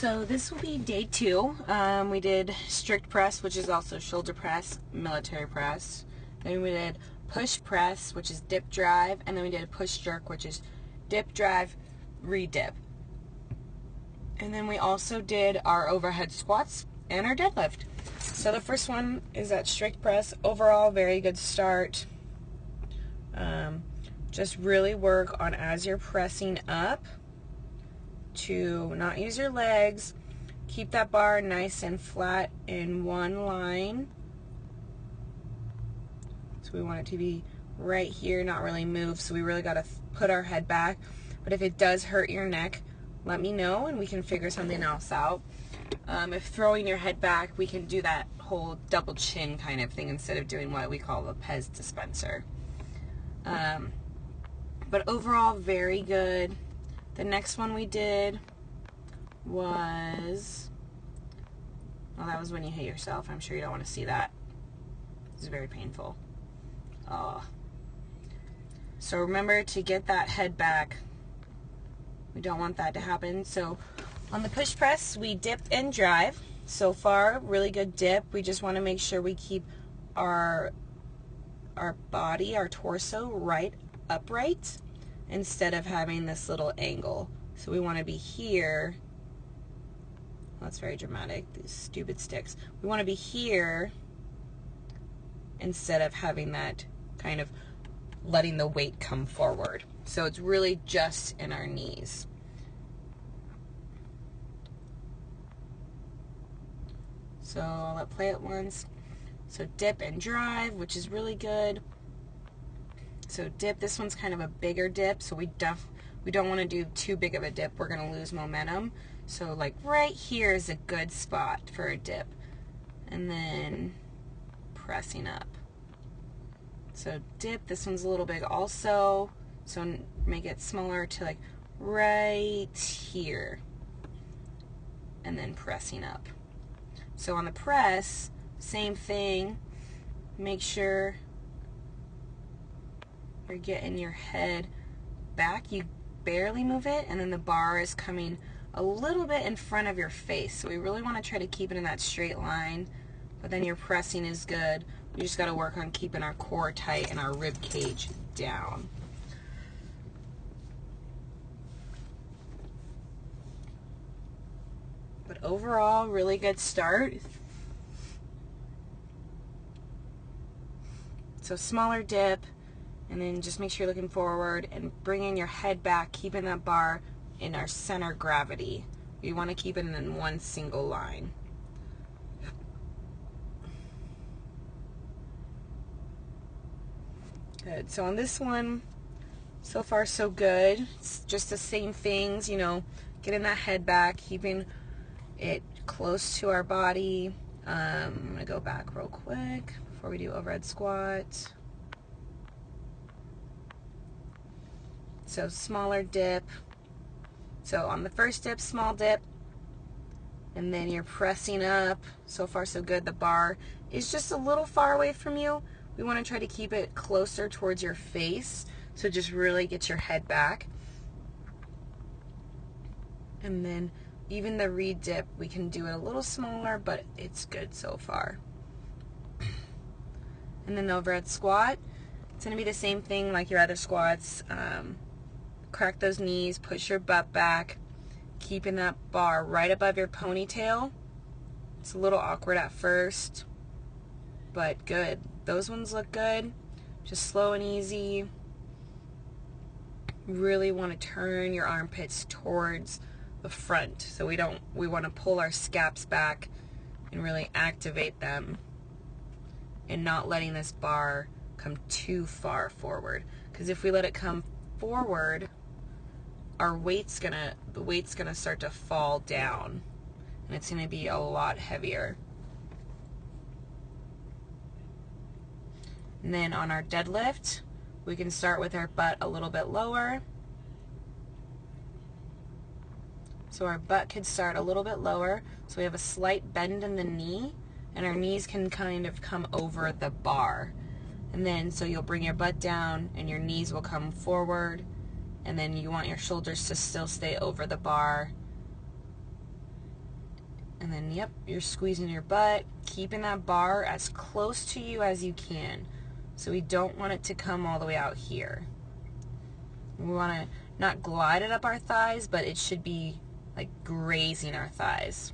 So this will be day 2. We did strict press, which is also shoulder press, military press. Then we did push press, which is dip drive, and then we did a push jerk, which is dip drive, re-dip. And then we also did our overhead squats and our deadlift. So the first one is that strict press. Overall, very good start. Just really work on, as you're pressing up, to not use your legs. Keep that bar nice and flat in one line. So we want it to be right here, not really move. So we really got to put our head back. But if it does hurt your neck, let me know and we can figure something else out. If throwing your head back, we can do that whole double chin kind of thing instead of doing what we call a Pez dispenser. But overall, very good. The next one we did was, well, that was when you hit yourself. I'm sure you don't want to see that. It's very painful. Oh. So remember to get that head back. We don't want that to happen. So on the push press, we dip and drive. So far, really good dip. We just want to make sure we keep our body, our torso, right upright instead of having this little angle. So we want to be here. Well, that's very dramatic, these stupid sticks. We want to be here instead of having that kind of letting the weight come forward. So it's really just in our knees. So let's play it once. So dip and drive, which is really good. So dip, this one's kind of a bigger dip, so we don't want to do too big of a dip. We're going to lose momentum. So like right here is a good spot for a dip. And then pressing up. So dip, this one's a little big also. So make it smaller to like right here. And then pressing up. So on the press, same thing. Make sure you're getting your head back. You barely move it, and then the bar is coming a little bit in front of your face. So we really want to try to keep it in that straight line, but then your pressing is good. We just got to work on keeping our core tight and our rib cage down. But overall, really good start. So smaller dip, and then just make sure you're looking forward and bringing your head back, keeping that bar in our center gravity. We want to keep it in one single line. Good. So on this one, so far so good. It's just the same things, you know, getting that head back, keeping it close to our body. I'm going to go back real quick before we do overhead squat. So smaller dip. So on the first dip, small dip. And then you're pressing up. So far so good. The bar is just a little far away from you. We want to try to keep it closer towards your face. So just really get your head back. And then even the re-dip, we can do it a little smaller, but it's good so far. And then the overhead squat, it's going to be the same thing like your other squats. Crack those knees, push your butt back, keeping that bar right above your ponytail. It's a little awkward at first, but good. Those ones look good. Just slow and easy. Really want to turn your armpits towards the front. So we want to pull our scaps back and really activate them and not letting this bar come too far forward. Because if we let it come forward, the weight's gonna start to fall down and it's gonna be a lot heavier. And then on our deadlift, we can start with our butt a little bit lower. So our butt could start a little bit lower. So we have a slight bend in the knee, and our knees can kind of come over the bar. And then so you'll bring your butt down and your knees will come forward, and then you want your shoulders to still stay over the bar. And then, yep, you're squeezing your butt, keeping that bar as close to you as you can. So we don't want it to come all the way out here. We want to not glide it up our thighs, but it should be like grazing our thighs.